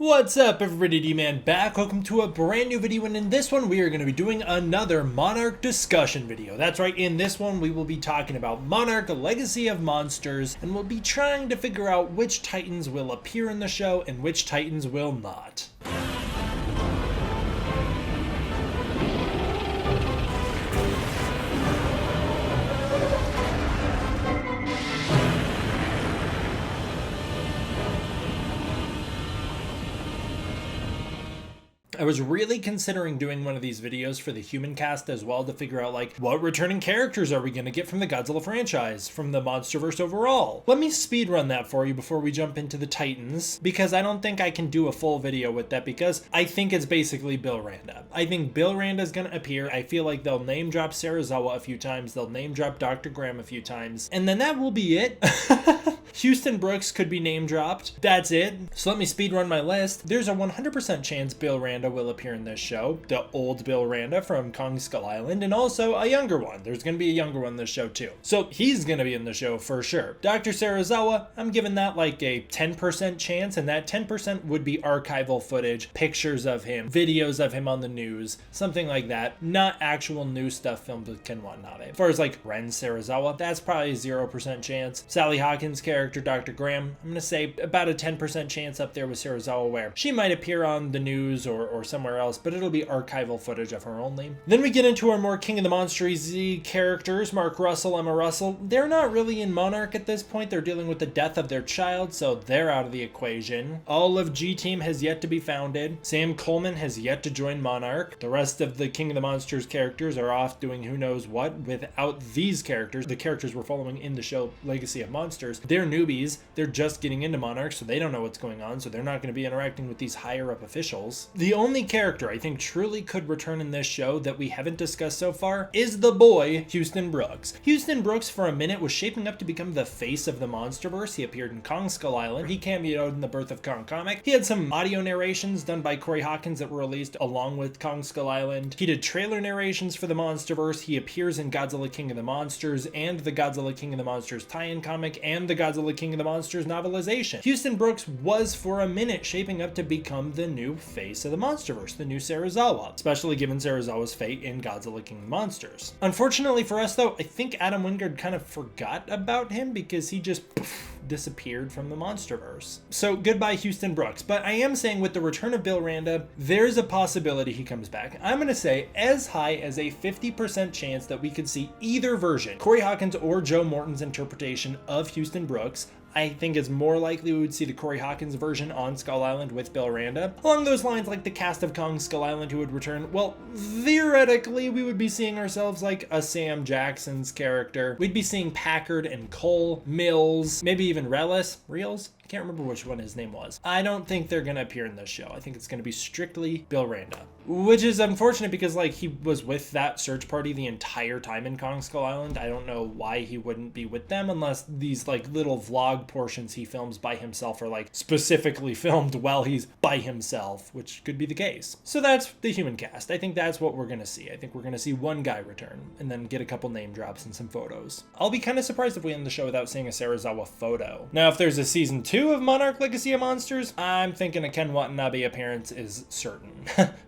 What's up everybody, D-Man back. Welcome to a brand new video, and in this one we are going to be doing another Monarch discussion video. That's right, in this one we will be talking about Monarch, a Legacy of Monsters, and we'll be trying to figure out which Titans will appear in the show and which Titans will not. I was really considering doing one of these videos for the human cast as well to figure out like what returning characters are we going to get from the Godzilla franchise, from the MonsterVerse overall. Let me speedrun that for you before we jump into the Titans, because I don't think I can do a full video with that because I think it's basically Bill Randa. I think Bill Randa is going to appear. I feel like they'll name drop Serizawa a few times, they'll name drop Dr. Graham a few times, and then that will be it. Houston Brooks could be name dropped. That's it. So let me speedrun my list. There's a 100% chance Bill Randa will appear in this show. The old Bill Randa from Kong Skull Island, and also a younger one. There's going to be a younger one in this show too. So he's going to be in the show for sure. Dr. Serizawa, I'm giving that like a 10% chance, and that 10% would be archival footage, pictures of him, videos of him on the news, something like that. Not actual new stuff filmed with Ken Watanabe. As far as like Ren Serizawa, that's probably a 0% chance. Sally Hawkins' character, Dr. Graham, I'm going to say about a 10% chance up there with Serizawa, where she might appear on the news or somewhere else, but it'll be archival footage of her only. Then we get into our more King of the Monsters characters. Mark Russell, Emma Russell, they're not really in Monarch at this point. They're dealing with the death of their child, so they're out of the equation. All of G-Team has yet to be founded. Sam Coleman has yet to join Monarch. The rest of the King of the Monsters characters are off doing who knows what without these characters. The characters we're following in the show Legacy of Monsters, they're newbies. They're just getting into Monarch, so they don't know what's going on, so they're not going to be interacting with these higher up officials. The only character I think truly could return in this show that we haven't discussed so far is the boy, Houston Brooks. Houston Brooks for a minute was shaping up to become the face of the MonsterVerse. He appeared in Kong Skull Island. He cameoed in the Birth of Kong comic. He had some audio narrations done by Corey Hawkins that were released along with Kong Skull Island. He did trailer narrations for the MonsterVerse. He appears in Godzilla King of the Monsters and the Godzilla King of the Monsters tie-in comic and the Godzilla King of the Monsters novelization. Houston Brooks was for a minute shaping up to become the new face of the MonsterVerse, the new Serizawa, especially given Serizawa's fate in Godzilla King of the Monsters. Unfortunately for us though, I think Adam Wingard kind of forgot about him because he just disappeared from the MonsterVerse. So goodbye Houston Brooks, but I am saying with the return of Bill Randa, there's a possibility he comes back. I'm going to say as high as a 50% chance that we could see either version, Corey Hawkins or Joe Morton's interpretation of Houston Brooks. I think it's more likely we would see the Corey Hawkins version on Skull Island with Bill Randa. Along those lines, like the cast of Kong Skull Island who would return, well, theoretically, we would be seeing ourselves like a Sam Jackson's character. We'd be seeing Packard and Cole, Mills, maybe even Relis. I can't remember which one his name was. I don't think they're going to appear in this show. I think it's going to be strictly Bill Randa, which is unfortunate because like he was with that search party the entire time in Kong Skull Island. I don't know why he wouldn't be with them unless these like little vlog portions he films by himself are like specifically filmed while he's by himself, which could be the case. So that's the human cast. I think that's what we're going to see. I think we're going to see one guy return and then get a couple name drops and some photos. I'll be kind of surprised if we end the show without seeing a Serizawa photo. Now, if there's a season 2 of Monarch Legacy of Monsters, I'm thinking a Ken Watanabe appearance is certain.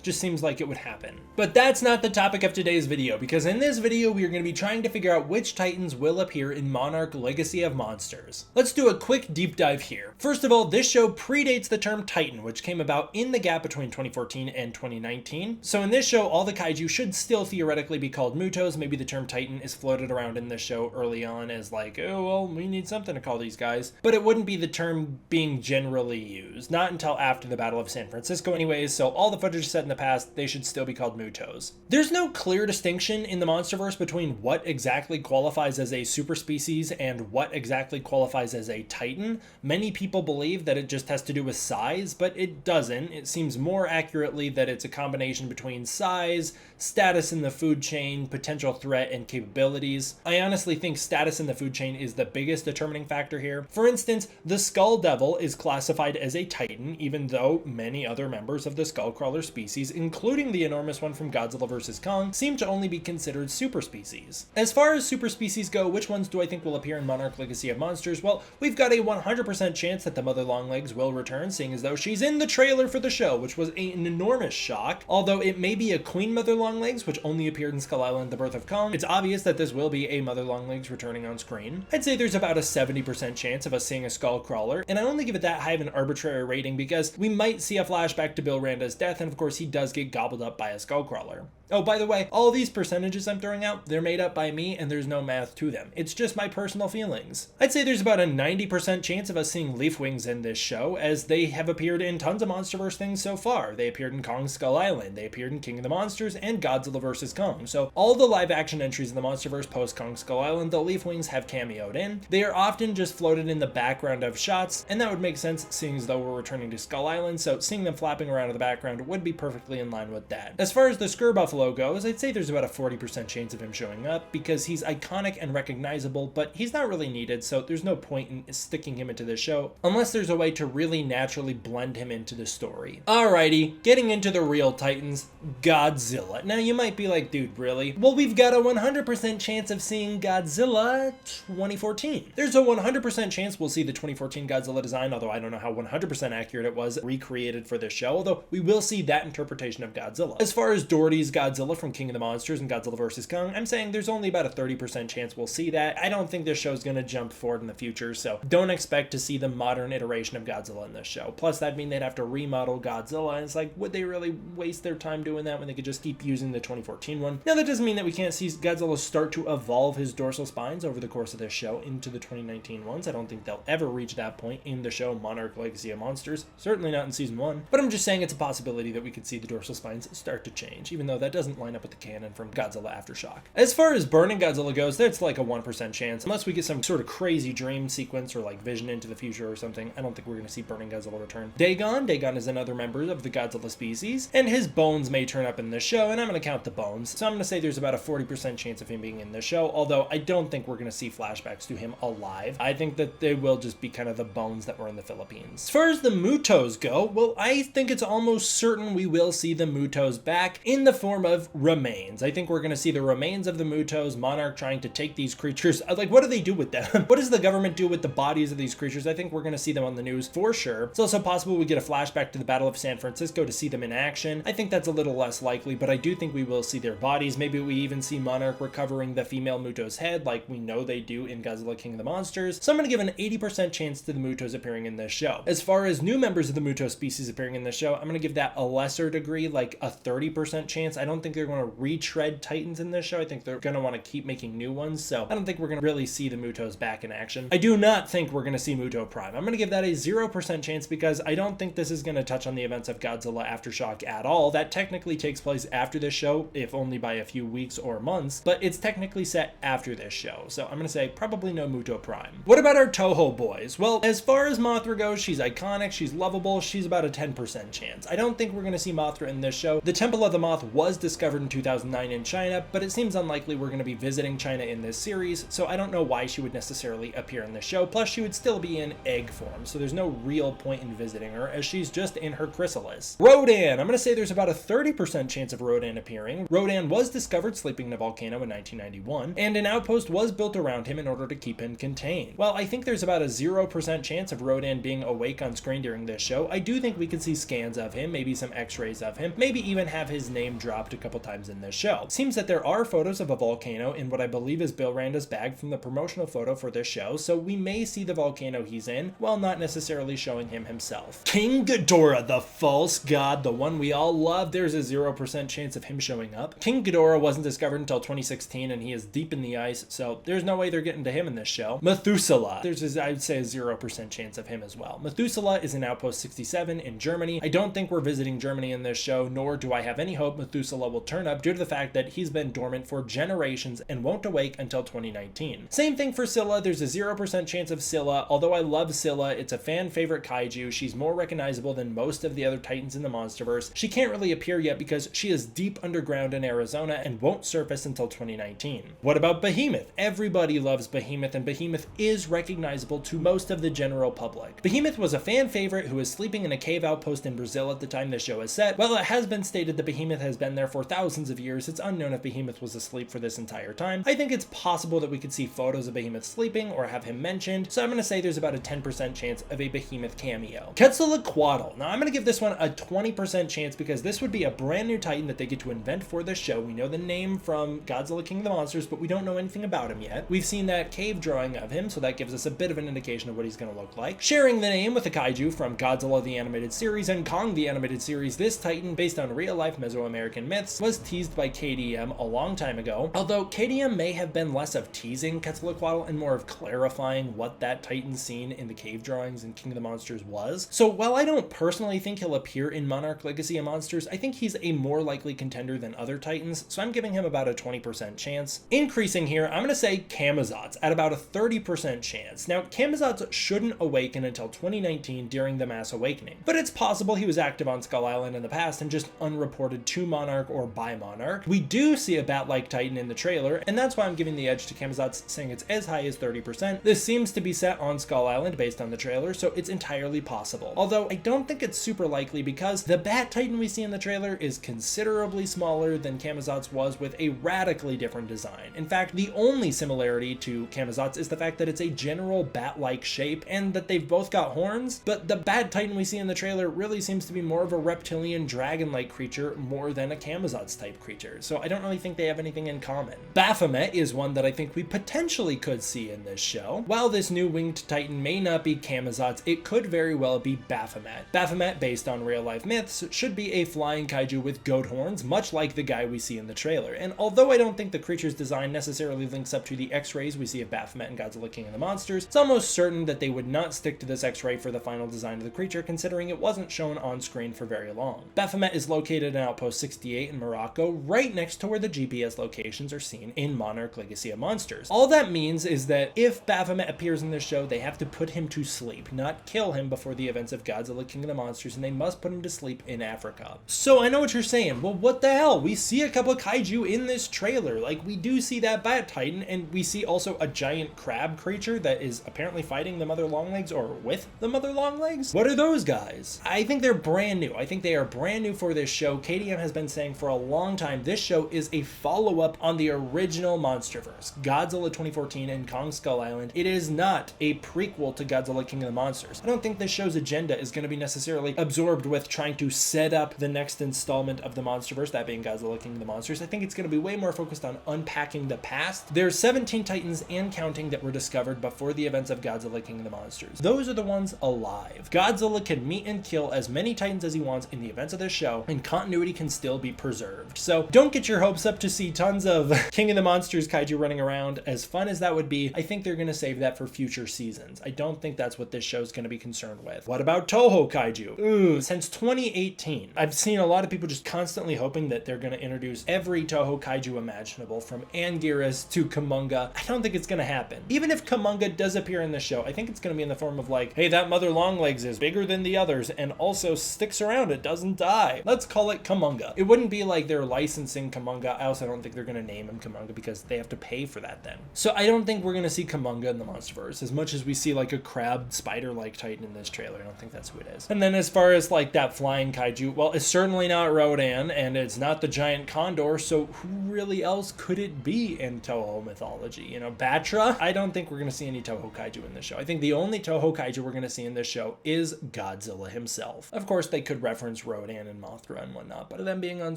Just seems like it would happen. But that's not the topic of today's video, because in this video we are going to be trying to figure out which Titans will appear in Monarch Legacy of Monsters. Let's do a quick deep dive here. First of all, this show predates the term Titan, which came about in the gap between 2014 and 2019. So in this show, all the kaiju should still theoretically be called MUTOs. Maybe the term Titan is floated around in this show early on as like, oh, well, we need something to call these guys. But it wouldn't be the term being generally used, not until after the Battle of San Francisco anyways, so all the footage set in the past, they should still be called MUTOs. There's no clear distinction in the MonsterVerse between what exactly qualifies as a super species and what exactly qualifies as a Titan. Many people believe that it just has to do with size, but it doesn't. It seems more accurately that it's a combination between size, status in the food chain, potential threat, and capabilities. I honestly think status in the food chain is the biggest determining factor here. For instance, the skull Skull Devil is classified as a Titan, even though many other members of the Skullcrawler species, including the enormous one from Godzilla vs. Kong, seem to only be considered super species. As far as super species go, which ones do I think will appear in Monarch Legacy of Monsters? Well, we've got a 100% chance that the Mother Longlegs will return, seeing as though she's in the trailer for the show, which was an enormous shock. Although it may be a Queen Mother Longlegs, which only appeared in Skull Island: The Birth of Kong, it's obvious that this will be a Mother Longlegs returning on screen. I'd say there's about a 70% chance of us seeing a Skullcrawler, and I only give it that high of an arbitrary rating because we might see a flashback to Bill Randa's death, and of course he does get gobbled up by a Skullcrawler. Oh, by the way, all these percentages I'm throwing out, they're made up by me and there's no math to them. It's just my personal feelings. I'd say there's about a 90% chance of us seeing Leafwings in this show, as they have appeared in tons of MonsterVerse things so far. They appeared in Kong Skull Island, they appeared in King of the Monsters, and Godzilla vs. Kong. So all the live action entries in the MonsterVerse post Kong Skull Island, the Leafwings have cameoed in. They are often just floated in the background of shots, and that would make sense seeing as though we're returning to Skull Island, so seeing them flapping around in the background would be perfectly in line with that. As far as the Skur Buffalo goes, I'd say there's about a 40% chance of him showing up because he's iconic and recognizable, but he's not really needed, so there's no point in sticking him into the show unless there's a way to really naturally blend him into the story. Alrighty, getting into the real Titans, Godzilla. Now you might be like, dude, really? Well, we've got a 100% chance of seeing Godzilla 2014. There's a 100% chance we'll see the 2014 Godzilla design, although I don't know how 100% accurate it was, recreated for this show, although we will see that interpretation of Godzilla. As far as Doherty's Godzilla from King of the Monsters and Godzilla vs. Kong, I'm saying there's only about a 30% chance we'll see that. I don't think this show's gonna jump forward in the future, so don't expect to see the modern iteration of Godzilla in this show. Plus, that'd mean they'd have to remodel Godzilla, and it's like, would they really waste their time doing that when they could just keep using the 2014 one? Now, that doesn't mean that we can't see Godzilla start to evolve his dorsal spines over the course of this show into the 2019 ones. I don't think they'll ever reach that point in the show Monarch Legacy of Monsters, certainly not in season 1, but I'm just saying it's a possibility that we could see the dorsal spines start to change, even though that doesn't line up with the canon from Godzilla Aftershock. As far as Burning Godzilla goes, that's like a 1% chance. Unless we get some sort of crazy dream sequence or like vision into the future or something, I don't think we're going to see Burning Godzilla return. Dagon is another member of the Godzilla species, and his bones may turn up in this show, and I'm going to count the bones. So I'm going to say there's about a 40% chance of him being in this show, although I don't think we're going to see flashbacks to him alive. I think that they will just be kind of the bones that were in the Philippines. As far as the MUTOs go, well, I think it's almost certain we will see the MUTOs back in the form of remains. I think we're going to see the remains of the MUTOs, Monarch trying to take these creatures. Like, what do they do with them? What does the government do with the bodies of these creatures? I think we're going to see them on the news for sure. It's also possible we get a flashback to the Battle of San Francisco to see them in action. I think that's a little less likely, but I do think we will see their bodies. Maybe we even see Monarch recovering the female MUTO's head like we know they do in Godzilla King of the Monsters. So I'm going to give an 80% chance to the MUTOs appearing in this show. As far as new members of the MUTO species appearing in this show, I'm going to give that a lesser degree, like a 30% chance. I don't think they're going to retread Titans in this show. I think they're going to want to keep making new ones, so I don't think we're going to really see the MUTOs back in action. I do not think we're going to see MUTO Prime. I'm going to give that a 0% chance because I don't think this is going to touch on the events of Godzilla Aftershock at all. That technically takes place after this show, if only by a few weeks or months, but it's technically set after this show, so I'm going to say probably no MUTO Prime. What about our Toho boys? Well, as far as Mothra goes, she's iconic, she's lovable, she's about a 10% chance. I don't think we're going to see Mothra in this show. The Temple of the Moth was discovered in 2009 in China, but it seems unlikely we're going to be visiting China in this series, so I don't know why she would necessarily appear in the show. Plus, she would still be in egg form, so there's no real point in visiting her, as she's just in her chrysalis. Rodan! I'm going to say there's about a 30% chance of Rodan appearing. Rodan was discovered sleeping in a volcano in 1991, and an outpost was built around him in order to keep him contained. Well, I think there's about a 0% chance of Rodan being awake on screen during this show. I do think we could see scans of him, maybe some x-rays of him, maybe even have his name dropped a couple times in this show. It seems that there are photos of a volcano in what I believe is Bill Randa's bag from the promotional photo for this show, so we may see the volcano he's in, while not necessarily showing him himself. King Ghidorah, the false god, the one we all love, there's a 0% chance of him showing up. King Ghidorah wasn't discovered until 2016, and he is deep in the ice, so there's no way they're getting to him in this show. Methuselah, there's I would say a 0% chance of him as well. Methuselah is in Outpost 67 in Germany. I don't think we're visiting Germany in this show, nor do I have any hope Methuselah will turn up due to the fact that he's been dormant for generations and won't awake until 2019. Same thing for Scylla, there's a 0% chance of Scylla. Although I love Scylla, it's a fan favorite kaiju, she's more recognizable than most of the other Titans in the MonsterVerse. She can't really appear yet because she is deep underground in Arizona and won't surface until 2019. What about Behemoth? Everybody loves Behemoth, and Behemoth is recognizable to most of the general public. Behemoth was a fan favorite who was sleeping in a cave outpost in Brazil at the time the show is set. While it has been stated that Behemoth has been there for thousands of years, it's unknown if Behemoth was asleep for this entire time. I think it's possible that we could see photos of Behemoth sleeping or have him mentioned, so I'm going to say there's about a 10% chance of a Behemoth cameo. Quetzalcoatl. Now I'm going to give this one a 20% chance because this would be a brand new Titan that they get to invent for this show. We know the name from Godzilla King of the Monsters, but we don't know anything about him yet. We've seen that cave drawing of him, so that gives us a bit of an indication of what he's going to look like. Sharing the name with the kaiju from Godzilla the Animated Series and Kong the Animated Series, this Titan, based on real-life Mesoamerican myths, was teased by KDM a long time ago, although KDM may have been less of teasing Quetzalcoatl and more of clarifying what that Titan scene in the cave drawings in King of the Monsters was. So while I don't personally think he'll appear in Monarch Legacy of Monsters, I think he's a more likely contender than other Titans, so I'm giving him about a 20% chance. Increasing here, I'm going to say Camazotz at about a 30% chance. Now, Camazotz shouldn't awaken until 2019 during the Mass Awakening, but it's possible he was active on Skull Island in the past and just unreported to Monarch or by Monarch. We do see a bat-like Titan in the trailer, and that's why I'm giving the edge to Camazotz, saying it's as high as 30%. This seems to be set on Skull Island based on the trailer, so it's entirely possible. Although I don't think it's super likely because the Bat Titan we see in the trailer is considerably smaller than Camazotz was with a radically different design. In fact, the only similarity to Camazotz is the fact that it's a general bat-like shape and that they've both got horns, but the Bat Titan we see in the trailer really seems to be more of a reptilian dragon-like creature more than a Camazotz type creature, so I don't really think they have anything in common. Baphomet is one that I think we potentially could see in this show. While this new winged Titan may not be Camazotz, it could very well be Baphomet. Baphomet, based on real-life myths, should be a flying kaiju with goat horns, much like the guy we see in the trailer. And although I don't think the creature's design necessarily links up to the X-rays we see of Baphomet and Godzilla King of the Monsters, it's almost certain that they would not stick to this X-ray for the final design of the creature, considering it wasn't shown on screen for very long. Baphomet is located in Outpost 68 in Morocco, right next to where the GPS locations are seen in Monarch Legacy of Monsters. All that means is that if Baphomet appears in this show, they have to put him to sleep, not kill him before the events of Godzilla King of the Monsters, and they must put him to sleep in Africa. So I know what you're saying, well, what the hell? We see a couple of kaiju in this trailer. Like, we do see that Bat Titan, and we see also a giant crab creature that is apparently fighting the Mother Longlegs, or with the Mother Longlegs? What are those guys? I think they're brand new. I think they are brand new for this show. KDM has been saying for a long time this show is a follow-up on the original MonsterVerse, Godzilla 2014 and Kong Skull Island. It is not a prequel to Godzilla King of the Monsters. I don't think this show's agenda is going to be necessarily absorbed with trying to set up the next installment of the MonsterVerse, that being Godzilla King of the Monsters. I think it's going to be way more focused on unpacking the past. There's 17 Titans and counting that were discovered before the events of Godzilla King of the Monsters. Those are the ones alive. Godzilla can meet and kill as many Titans as he wants in the events of this show, and continuity can still be preserved. So don't get your hopes up to see tons of King of the Monsters kaiju running around. As fun as that would be, I think they're going to save that for future seasons. I don't think that's what this show's going to be concerned with. What about Toho Kaiju? Since 2018, I've seen a lot of people just constantly hoping that they're going to introduce every Toho Kaiju imaginable, from Anguirus to Kumonga. I don't think it's going to happen. Even if Kumonga does appear in the show, I think it's going to be in the form of like, hey, that Mother Longlegs is bigger than the others and also sticks around, it doesn't die. Let's call it Kumonga. It wouldn't be like they're licensing Kumonga. I also don't think they're going to name him Kumonga because they have to pay for that then. So I don't think we're going to see Kumonga in the MonsterVerse as much as we see like a crab spider-like Titan in this trailer. I don't think that's who it is. And then as far as like that flying kaiju, well, it's certainly not Rodan and it's not the giant condor, so who really else could it be in Toho mythology? You know, Batra? I don't think we're going to see any Toho Kaiju in this show. I think the only Toho Kaiju we're going to see in this show is Godzilla himself. Of course, they could reference Rodan and Mothra and whatnot, but them being on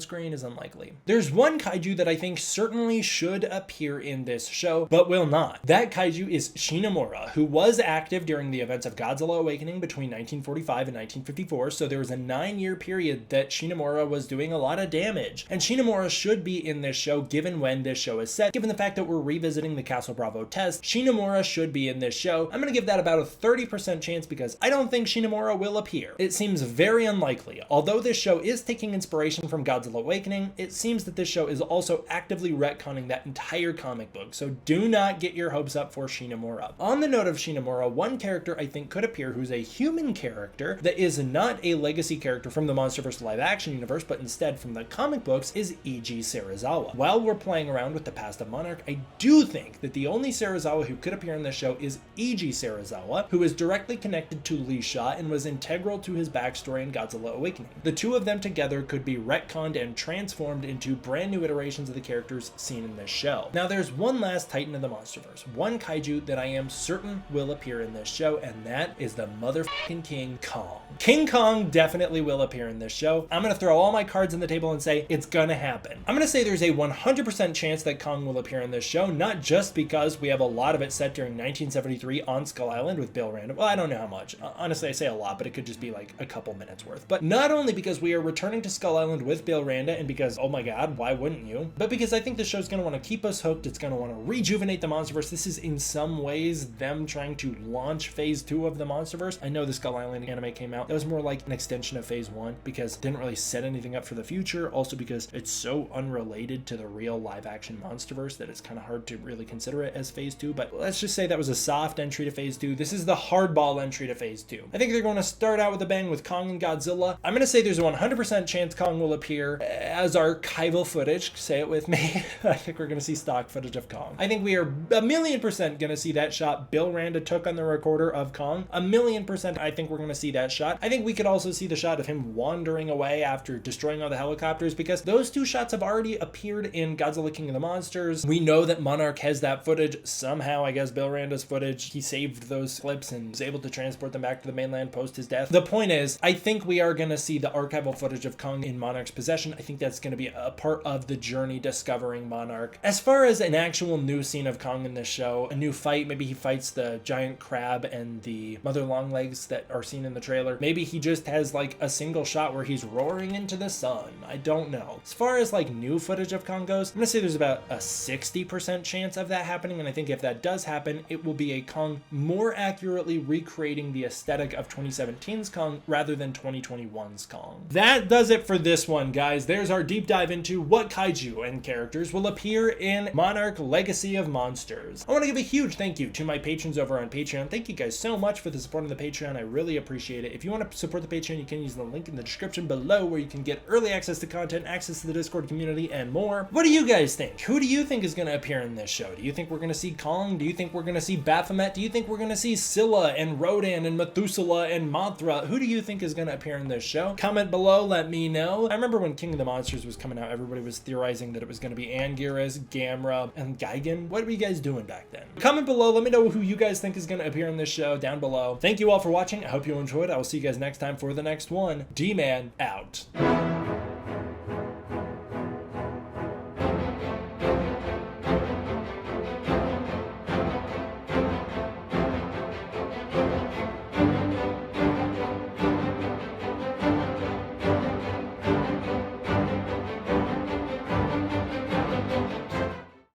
screen is unlikely. There's one kaiju that I think certainly should appear in this show, but will not. That kaiju is Shinomura, who was active during the events of Godzilla Awakening between 1945 and 1954, so there was a 9-year period that Shinomura was doing a lot of damage. And Shinomura should be in this show given when this show is set. Given the fact that we're revisiting the Castle Bravo test, Shinomura should be in this show. I'm going to give that about a 30% chance because I don't think Shinomura will appear. It seems very unlikely. Although this show is taking inspiration from Godzilla Awakening, it seems that this show is also actively retconning that entire comic book, so do not get your hopes up for Shinomura. On the note of Shinomura, one character I think could appear who's a human character that is not a legacy character from the MonsterVerse live action universe, but instead from the comic books, is Eiji Serizawa. While we're playing around with the past of Monarch, I do think that the only Serizawa who could appear in this show is Eiji Serizawa, Serizawa, who is directly connected to Li Sha and was integral to his backstory in Godzilla Awakening. The two of them together could be retconned and transformed into brand new iterations of the characters seen in this show. Now there's one last titan of the MonsterVerse, one kaiju that I am certain will appear in this show, and that is the motherfucking King Kong. King Kong definitely will appear in this show. I'm gonna throw all my cards on the table and say it's gonna happen. I'm gonna say there's a 100% chance that Kong will appear in this show, not just because we have a lot of it set during 1973 on Skull Island with Bill Random. Well, I don't know how much. Honestly, I say a lot, but it could just be like a couple minutes worth. But not only because we are returning to Skull Island with Bill Randa, and because, oh my god, why wouldn't you? But because I think the show's gonna want to keep us hooked. It's gonna want to rejuvenate the MonsterVerse. This is in some ways them trying to launch phase 2 of the MonsterVerse. I know the Skull Island anime came out. That was more like an extension of phase 1 because it didn't really set anything up for the future. Also because it's so unrelated to the real live action MonsterVerse that it's kind of hard to really consider it as phase 2. But let's just say that was a soft entry to phase 2. This is the hardball entry to phase 2. I think they're going to start out with a bang with Kong and Godzilla. I'm going to say there's a 100% chance Kong will appear as archival footage. Say it with me. I think we're going to see stock footage of Kong. I think we are 1,000,000% going to see that shot Bill Randa took on the recorder of Kong. 1,000,000% I think we're going to see that shot. I think we could also see the shot of him wandering away after destroying all the helicopters, because those two shots have already appeared in Godzilla King of the Monsters. We know that Monarch has that footage. Somehow, I guess Bill Randa's footage, he saved those clips and was able to transport them back to the mainland post his death. The point is, I think we are going to see the archival footage of Kong in Monarch's possession. I think that's going to be a part of the journey discovering Monarch. As far as an actual new scene of Kong in this show, a new fight, maybe he fights the giant crab and the mother longlegs that are seen in the trailer. Maybe he just has like a single shot where he's roaring into the sun. I don't know. As far as like new footage of Kong goes, I'm gonna say there's about a 60% chance of that happening, and I think if that does happen, it will be a Kong more accurately recreating the aesthetic of 2017's Kong rather than 2021's Kong. That does it for this one, guys. There's our deep dive into what kaiju and characters will appear in Monarch Legacy of Monsters. I want to give a huge thank you to my patrons over on Patreon. Thank you guys so much for the support on the Patreon. I really appreciate it. If you want to support the Patreon, you can use the link in the description below where you can get early access to content, access to the Discord community, and more. What do you guys think? Who do you think is going to appear in this show? Do you think we're going to see Kong? Do you think we're going to see Baphomet? Do you think we're going to see Scylla and Rodan and Methuselah and Mothra? Who do you think is going to appear in this show? Comment below, let me know. I remember when King of the Monsters was coming out, everybody was theorizing that it was going to be Anguirus, Gamera, and Gigan. What were you guys doing back then? Comment below, let me know who you guys think is going to appear in this show down below. Thank you all for watching. I hope you enjoyed. I will see you guys next time for the next one. D-Man out.